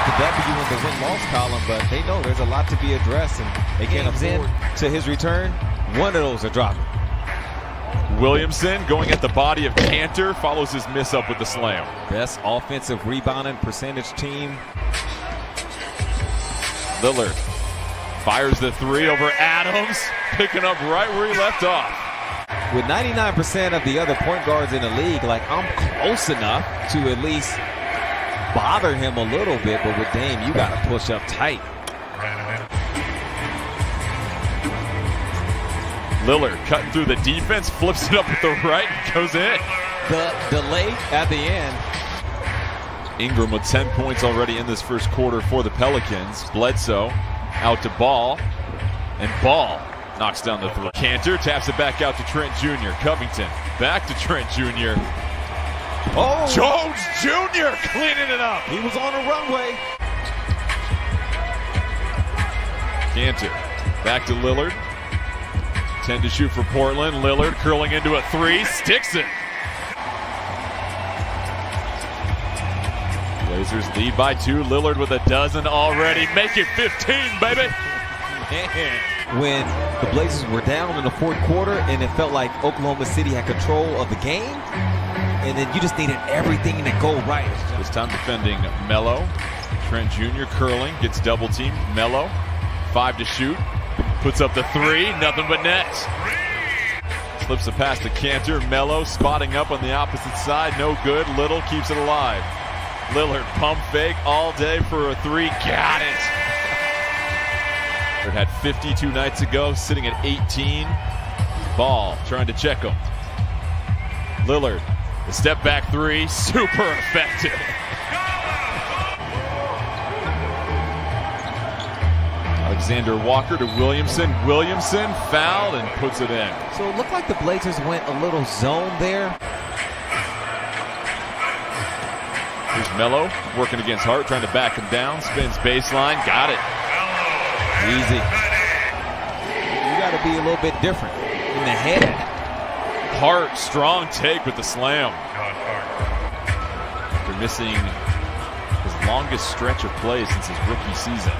the W in the win-loss column, but they know there's a lot to be addressed, and they can't afford to his return. One of those are dropping. Williamson going at the body of Cantor, follows his miss up with the slam. Best offensive rebounding percentage team. Lillard fires the three over Adams, picking up right where he left off. With 99% of the other point guards in the league, like, I'm close enough to at least bother him a little bit, but with Dame, you got to push up tight. Lillard cutting through the defense, flips it up with the right, and goes in. The delay at the end. Ingram with 10 points already in this first quarter for the Pelicans. Bledsoe out to Ball, and Ball knocks down the three. Cantor taps it back out to Trent Jr. Covington back to Trent Jr. Oh, Jones Jr. cleaning it up. He was on the runway. Cantor back to Lillard. 10 to shoot for Portland. Lillard curling into a three, sticks it. Blazers lead by 2. Lillard with a dozen already. Make it 15, baby. When the Blazers were down in the fourth quarter and it felt like Oklahoma City had control of the game, and then you just needed everything to go right. This time defending Melo. Trent Jr. curling, gets double teamed. Melo, 5 to shoot. Puts up the three, nothing but net. Slips a pass to Cantor. Melo spotting up on the opposite side, no good. Little keeps it alive. Lillard pump fake all day for a three, got it. Lillard had 52 nights ago, sitting at 18. Ball trying to check him. Lillard, the step back three, super effective. Alexander Walker to Williamson. Williamson fouled and puts it in. So it looked like the Blazers went a little zone there. Here's Melo working against Hart, trying to back him down. Spins baseline, got it. Easy. You got to be a little bit different in the head. Hart, strong take with the slam. They're missing his longest stretch of play since his rookie season.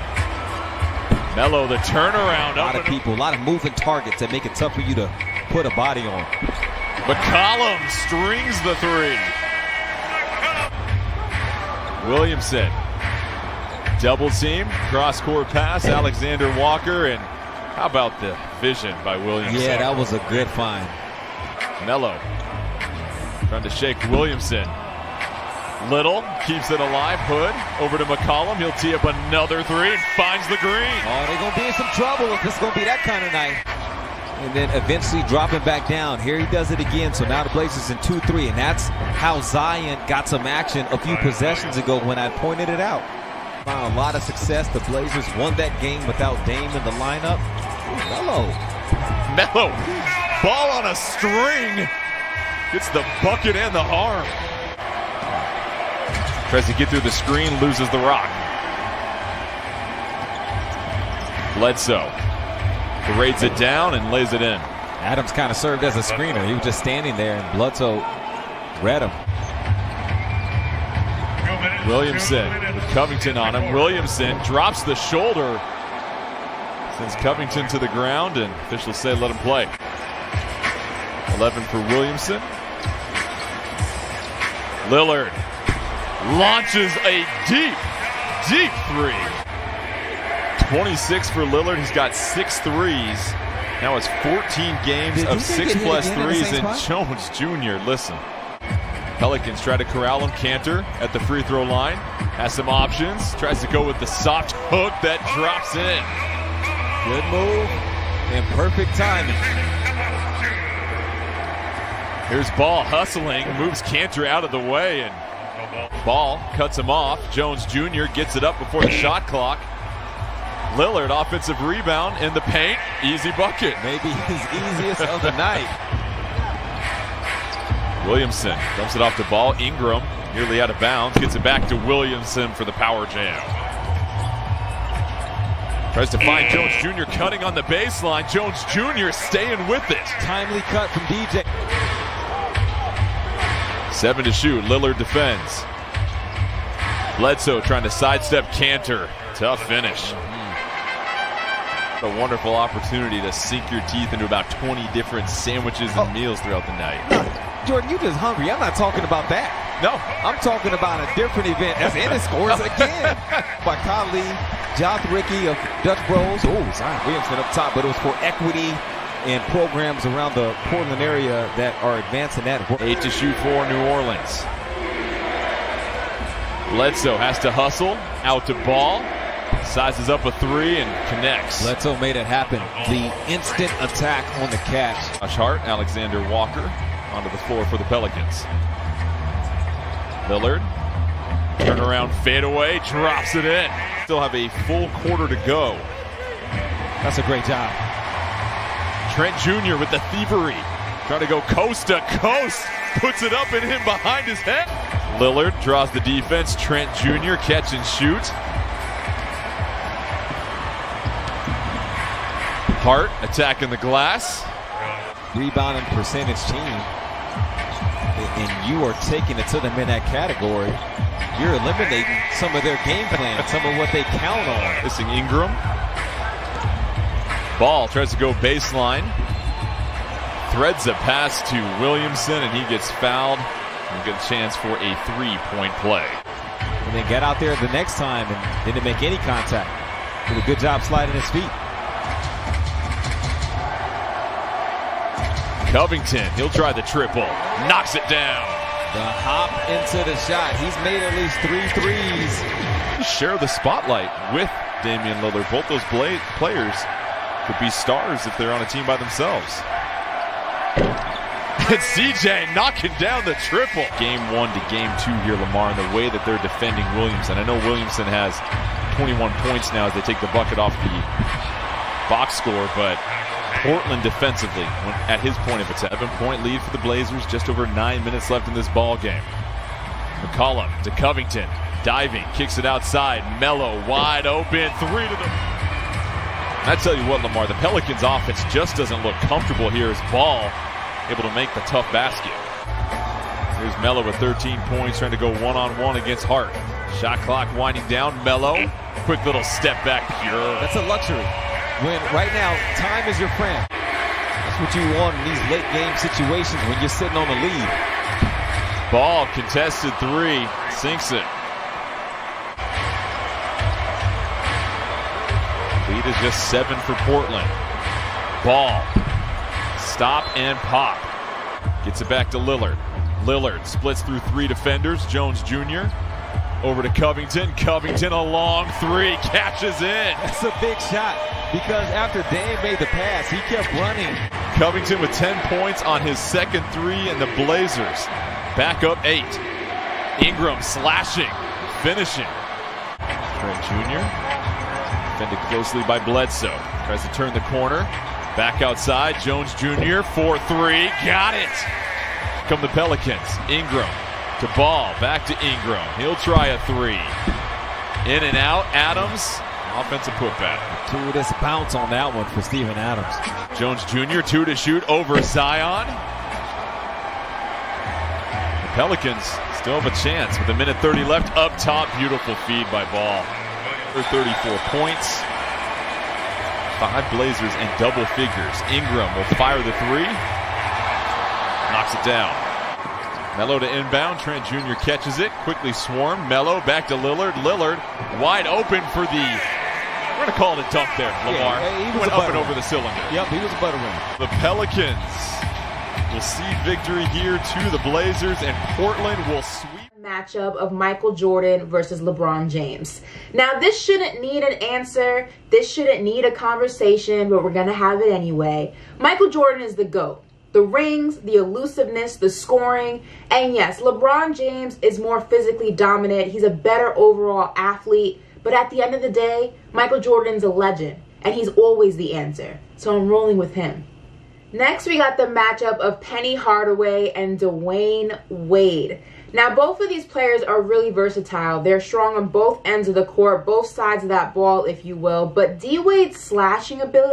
Melo, the turnaround. A lot of people, a lot of moving targets that make it tough for you to put a body on. McCollum strings the three. Williamson, double team, cross-court pass, Alexander Walker, and how about the vision by Williamson? Yeah, that was a good find. Melo trying to shake Williamson. Little keeps it alive. Hood over to McCollum. He'll tee up another three and finds the green. Oh, they're going to be in some trouble if this is going to be that kind of night. And then eventually dropping back down. Here he does it again. So now the Blazers in 2-3. And that's how Zion got some action a few possessions ago when I pointed it out. Found a lot of success. The Blazers won that game without Dame in the lineup. Melo. Melo. Ball on a string. Gets the bucket and the arm. Tries to get through the screen, loses the rock. Bledsoe parades it down and lays it in. Adams kind of served as a screener. He was just standing there, and Bledsoe read him. Williamson with Covington on him. Williamson drops the shoulder. Sends Covington to the ground, and officials say let him play. 11 for Williamson. Lillard launches a deep three. 26 for Lillard. He's got 6 threes. Now it's 14 games of 6+ threes. And Jones Jr., listen. Pelicans try to corral him. Cantor at the free throw line. Has some options. Tries to go with the soft hook that drops in. Good move and perfect timing. Here's Ball hustling. Moves Cantor out of the way, and Ball cuts him off. Jones Jr. gets it up before the shot clock. Lillard, offensive rebound in the paint. Easy bucket. Maybe his easiest of the night. Williamson dumps it off to Ball. Ingram nearly out of bounds. Gets it back to Williamson for the power jam. Tries to find Jones Jr. cutting on the baseline. Jones Jr. staying with it. Timely cut from DJ. 7 to shoot. Lillard defends. Bledsoe trying to sidestep Cantor. Tough finish. A wonderful opportunity to sink your teeth into about 20 different sandwiches and meals throughout the night. No, Jordan, you just hungry. I'm not talking about that. No. I'm talking about a different event. As in, it scores again by colleague Joth Rickey of Dutch Bros. Oh, Zion Williamson up top, but it was for equity and programs around the Portland area that are advancing that. 8 to shoot for New Orleans. Bledsoe has to hustle, out to Ball. Sizes up a 3 and connects. Bledsoe made it happen. The instant attack on the catch. Josh Hart, Alexander Walker onto the floor for the Pelicans. Lillard, turnaround fadeaway, drops it in. Still have a full quarter to go. That's a great job. Trent Jr. with the thievery. Trying to go coast to coast. Puts it up and in behind his head. Lillard draws the defense. Trent Jr. catch and shoot. Hart attacking the glass. Rebounding percentage team. And you are taking it to them in that category. You're eliminating some of their game plan, some of what they count on. Missing Ingram. Ball tries to go baseline. Threads a pass to Williamson, and he gets fouled. And gets a chance for a 3-point play. And then get out there the next time and didn't make any contact. Did a good job sliding his feet. Covington, he'll try the triple. Knocks it down. The hop into the shot. He's made at least 3 threes. Share the spotlight with Damian Lillard. Both those players could be stars if they're on a team by themselves. And CJ knocking down the triple. Game 1 to game 2 here, Lamar, and the way that they're defending Williamson. I know Williamson has 21 points now as they take the bucket off the box score, but Portland defensively, at his point of attack. 7-point lead for the Blazers, just over 9 minutes left in this ball game. McCollum to Covington, diving, kicks it outside. Melo wide open, 3 to the... I tell you what, Lamar, the Pelicans offense just doesn't look comfortable here as Ball able to make the tough basket. Here's Melo with 13 points, trying to go one-on-one against Hart. Shot clock winding down. Melo, quick little step back, pure. That's a luxury. When right now, time is your friend. That's what you want in these late game situations when you're sitting on the lead. Ball, contested 3, sinks it. Lead is just 7 for Portland. Ball, stop and pop. Gets it back to Lillard. Lillard splits through 3 defenders. Jones Jr. over to Covington. Covington a long 3, catches in. That's a big shot because after Dame made the pass, he kept running. Covington with 10 points on his second 3, and the Blazers back up 8. Ingram slashing, finishing. Trent Jr. defended closely by Bledsoe. Tries to turn the corner. Back outside, Jones Jr. 4-3, got it. Come the Pelicans. Ingram to Ball, back to Ingram. He'll try a 3. In and out, Adams, offensive putback. Gratuitous bounce on that one for Steven Adams. Jones Jr. 2 to shoot over Zion. The Pelicans still have a chance with 1:30 left. Up top, beautiful feed by Ball. 34 points. 5 Blazers in double figures. Ingram will fire the 3. Knocks it down. Melo to inbound. Trent Jr. catches it. Quickly swarmed. Melo back to Lillard. Lillard wide open for the... We're going to call it a dunk there, Lamar. Yeah, he went up and over the cylinder. Yep, he was a butter winner. The Pelicans will see victory here to the Blazers, and Portland will sweep. Matchup of Michael Jordan versus LeBron James. Now, this shouldn't need an answer. This shouldn't need a conversation, but we're going to have it anyway. Michael Jordan is the GOAT. The rings, the elusiveness, the scoring, and yes, LeBron James is more physically dominant. He's a better overall athlete, but at the end of the day, Michael Jordan's a legend, and he's always the answer. So I'm rolling with him. Next, we got the matchup of Penny Hardaway and Dwayne Wade. Now, both of these players are really versatile. They're strong on both ends of the court, both sides of that ball, if you will. But D-Wade's slashing ability